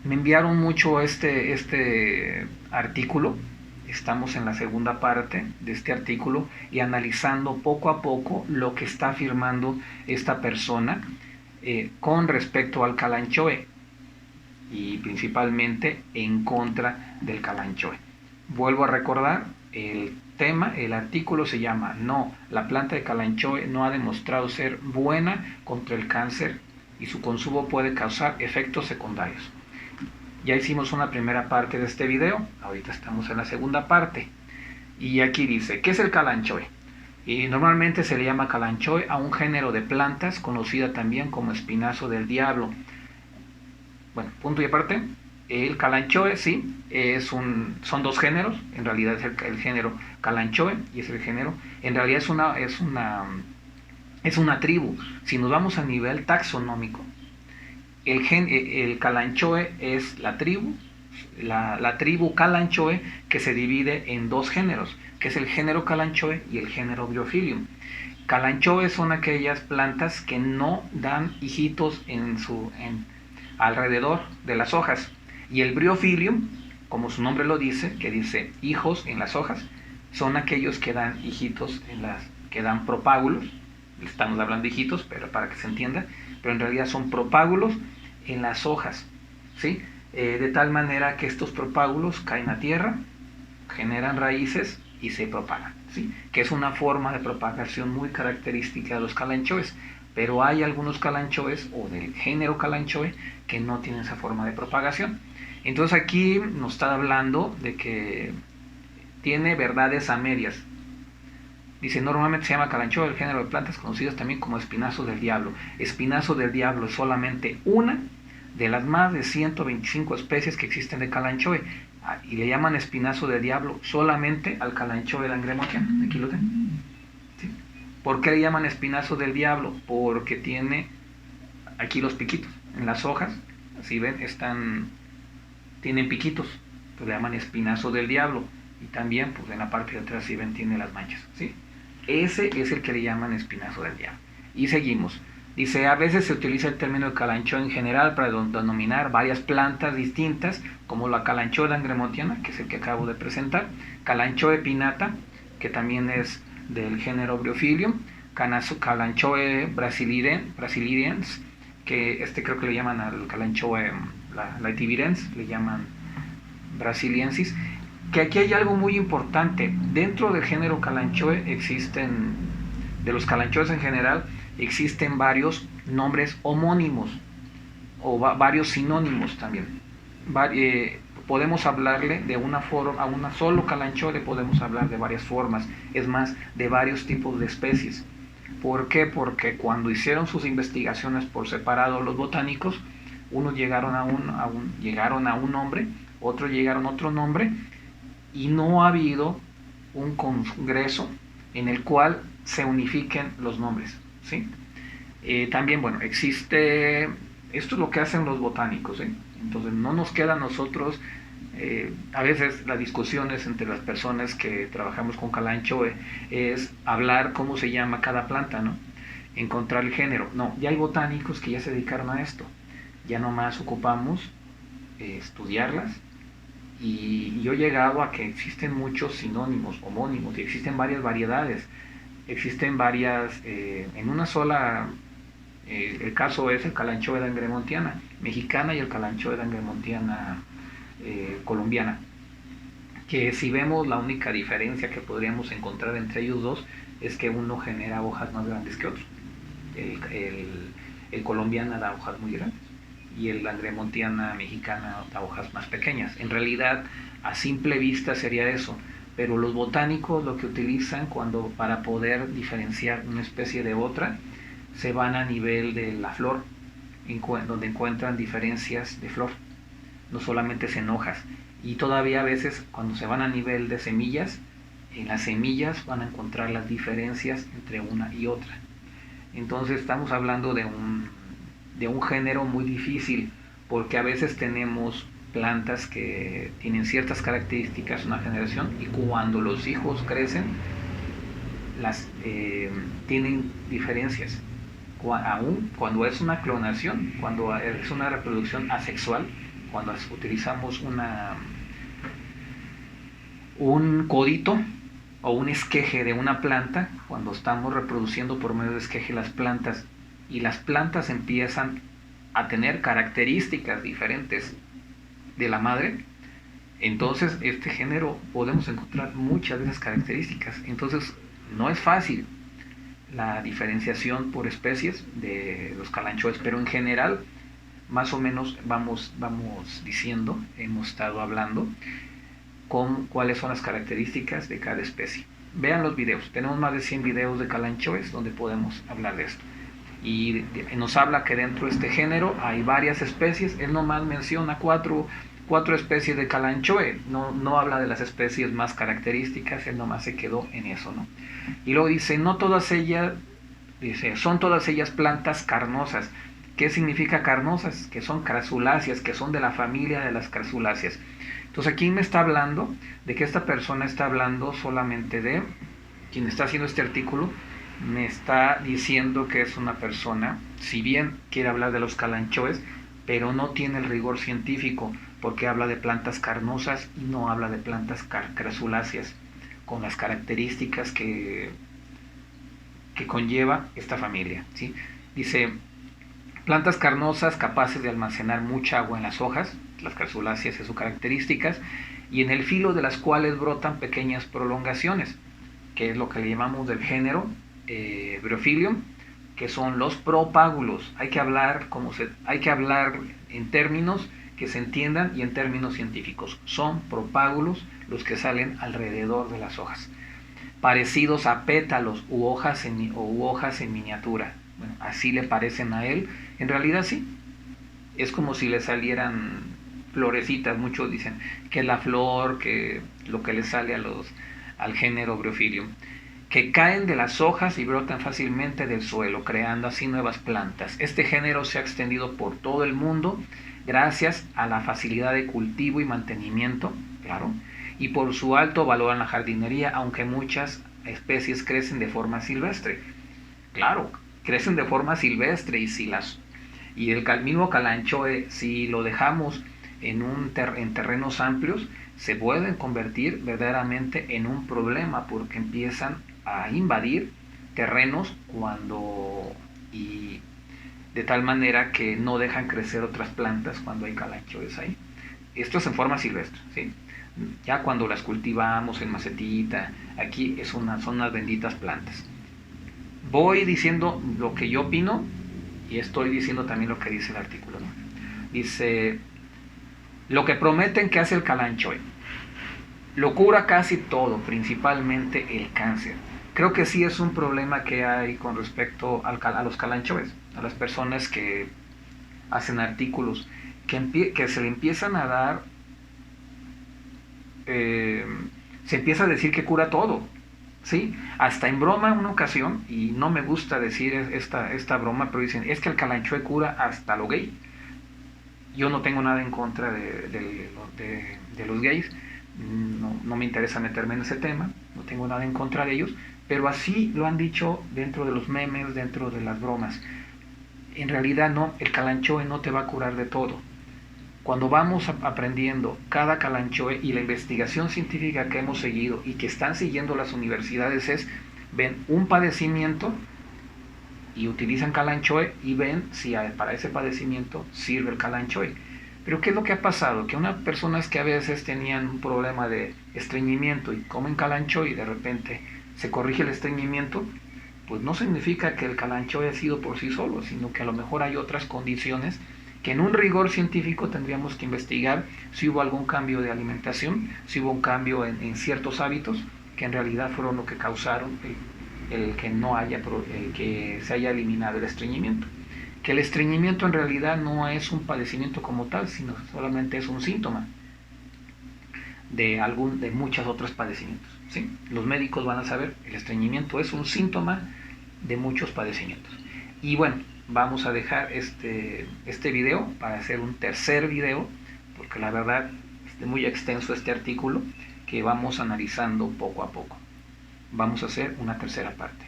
Me enviaron mucho este artículo. Estamos en la segunda parte de este artículo y analizando poco a poco lo que está afirmando esta persona con respecto al Calanchoe y principalmente en contra del Calanchoe. Vuelvo a recordar, el tema, el artículo se llama No, la planta de Calanchoe no ha demostrado ser buena contra el cáncer y su consumo puede causar efectos secundarios. Ya hicimos una primera parte de este video, ahorita estamos en la segunda parte. Y aquí dice, ¿qué es el Calanchoe? Y normalmente se le llama Calanchoe a un género de plantas conocida también como espinazo del diablo. Bueno, punto y aparte, el Calanchoe sí, son dos géneros, en realidad es el género Calanchoe y es el género, en realidad es una tribu. Si nos vamos a nivel taxonómico, el Calanchoe es la tribu Calanchoe, que se divide en dos géneros, que es el género Calanchoe y el género Bryophyllum. Calanchoe son aquellas plantas que no dan hijitos alrededor de las hojas, y el Bryophyllum, como su nombre lo dice, que dice hijos en las hojas, son aquellos que dan hijitos que dan propágulos. Estamos hablando de hijitos, pero para que se entienda, pero en realidad son propágulos en las hojas, ¿sí? De tal manera que estos propágulos caen a tierra, generan raíces y se propagan, ¿sí? Que es una forma de propagación muy característica de los calanchoes, pero hay algunos calanchoes o del género Calanchoe que no tienen esa forma de propagación. Entonces aquí nos está hablando de que tiene verdades a medias. Dice, normalmente se llama Calanchoe el género de plantas conocidas también como espinazo del diablo. Espinazo del diablo es solamente una de las más de 125 especies que existen de Calanchoe. Y le llaman espinazo del diablo solamente al Calanchoe langremontiana. Aquí lo tengo. ¿Sí? ¿Por qué le llaman espinazo del diablo? Porque tiene aquí los piquitos en las hojas. Si ven, tienen piquitos. Pues le llaman espinazo del diablo. Y también, pues en la parte de atrás, si ven, tiene las manchas. ¿Sí? Ese es el que le llaman espinazo del diablo. Y seguimos. Dice, a veces se utiliza el término de Calanchoe en general para denominar varias plantas distintas, como la Calanchoe langremontiana, que es el que acabo de presentar, Calanchoe pinnata, que también es del género Bryophyllum, Calanchoe brasiliensis, que creo que le llaman al Calanchoe laetivirens, le llaman brasiliensis. Que aquí hay algo muy importante. Dentro del género Calanchoe de los Calanchoes en general, existen varios nombres homónimos o varios sinónimos también. Podemos hablarle de una forma, a una solo Calanchoe le podemos hablar de varias formas, es más, de varios tipos de especies. ¿Por qué? Porque cuando hicieron sus investigaciones por separado los botánicos, unos llegaron a un nombre, otros llegaron a otro nombre, y no ha habido un congreso en el cual se unifiquen los nombres, ¿sí? También, bueno, esto es lo que hacen los botánicos, ¿sí? Entonces no nos queda a nosotros, a veces las discusiones entre las personas que trabajamos con Calanchoe es hablar cómo se llama cada planta, ¿no? Encontrar el género. No, ya hay botánicos que ya se dedicaron a esto, ya nomás ocupamos estudiarlas. Y yo he llegado a que existen muchos sinónimos, homónimos, y existen varias variedades, existen varias, en una sola, el caso es el Calanchoe langremontiana mexicana y el Calanchoe langremontiana colombiana, que si vemos la única diferencia que podríamos encontrar entre ellos dos es que uno genera hojas más grandes que otro. El colombiana da hojas muy grandes y el langremontiana mexicana da hojas más pequeñas. En realidad, a simple vista sería eso, pero los botánicos lo que utilizan para poder diferenciar una especie de otra, se van a nivel de la flor, donde encuentran diferencias de flor, no solamente en hojas. Y todavía a veces cuando se van a nivel de semillas, en las semillas van a encontrar las diferencias entre una y otra. Entonces estamos hablando de un género muy difícil, porque a veces tenemos plantas que tienen ciertas características una generación y cuando los hijos crecen tienen diferencias. Aún cuando es una clonación, cuando es una reproducción asexual, cuando utilizamos un codito o un esqueje de una planta, cuando estamos reproduciendo por medio de esqueje las plantas y las plantas empiezan a tener características diferentes de la madre, entonces este género podemos encontrar muchas de esas características. Entonces no es fácil la diferenciación por especies de los calanchoes, pero en general más o menos vamos diciendo, hemos estado hablando con cuáles son las características de cada especie. Vean los videos, tenemos más de 100 videos de calanchoes donde podemos hablar de esto. Y nos habla que dentro de este género hay varias especies. Él nomás menciona cuatro especies de calanchoe, no habla de las especies más características, él nomás se quedó en eso, ¿no? Y luego dice, son todas ellas plantas carnosas. ¿Qué significa carnosas? Que son crasuláceas, que son de la familia de las crasuláceas. Entonces aquí me está hablando de que esta persona está hablando solamente de, quien está haciendo este artículo, me está diciendo que es una persona, si bien quiere hablar de los calanchoes, pero no tiene el rigor científico, porque habla de plantas carnosas y no habla de plantas crasuláceas, con las características que conlleva esta familia, ¿sí? Dice, plantas carnosas capaces de almacenar mucha agua en las hojas, las crasuláceas es sus características, y en el filo de las cuales brotan pequeñas prolongaciones, que es lo que le llamamos del género Bryophyllum, que son los propágulos. Hay que hablar en términos que se entiendan y en términos científicos. Son propágulos los que salen alrededor de las hojas, parecidos a pétalos u hojas en miniatura. Bueno, así le parecen a él. En realidad sí, es como si le salieran florecitas. Muchos dicen que la flor, que lo que le sale al género Bryophyllum, que caen de las hojas y brotan fácilmente del suelo, creando así nuevas plantas. Este género se ha extendido por todo el mundo gracias a la facilidad de cultivo y mantenimiento, claro, y por su alto valor en la jardinería, aunque muchas especies crecen de forma silvestre. Claro, crecen de forma silvestre y el mismo calanchoe, si lo dejamos en terrenos amplios, se pueden convertir verdaderamente en un problema, porque empiezan a invadir terrenos y de tal manera que no dejan crecer otras plantas cuando hay calanchoes ahí. Esto es en forma silvestre, ¿sí? Ya cuando las cultivamos en macetita, aquí son unas benditas plantas. Voy diciendo lo que yo opino y estoy diciendo también lo que dice el artículo, ¿no? Dice, lo que prometen que hace el calanchoe lo cura casi todo, principalmente el cáncer. Creo que sí es un problema que hay con respecto a los calanchoes, a las personas que hacen artículos que se le empiezan a dar, se empieza a decir que cura todo, ¿sí? Hasta en broma una ocasión, y no me gusta decir esta broma, pero dicen, es que el calanchoe cura hasta lo gay. Yo no tengo nada en contra de los gays, no me interesa meterme en ese tema, no tengo nada en contra de ellos, pero así lo han dicho dentro de los memes, dentro de las bromas. En realidad no, el calanchoe no te va a curar de todo. Cuando vamos aprendiendo cada calanchoe y la investigación científica que hemos seguido y que están siguiendo las universidades ven un padecimiento y utilizan calanchoe y ven si para ese padecimiento sirve el calanchoe. Pero ¿qué es lo que ha pasado? Que unas personas que a veces tenían un problema de estreñimiento y comen calanchoe y de repente se corrige el estreñimiento, pues no significa que el calanchoe ha sido por sí solo, sino que a lo mejor hay otras condiciones que en un rigor científico tendríamos que investigar si hubo algún cambio de alimentación, si hubo un cambio en ciertos hábitos que en realidad fueron lo que causaron el que se haya eliminado el estreñimiento. Que el estreñimiento en realidad no es un padecimiento como tal, sino solamente es un síntoma de muchos otros padecimientos, ¿sí? Los médicos van a saber, el estreñimiento es un síntoma de muchos padecimientos. Y bueno, vamos a dejar este video para hacer un tercer video, porque la verdad es muy extenso este artículo que vamos analizando poco a poco. Vamos a hacer una tercera parte.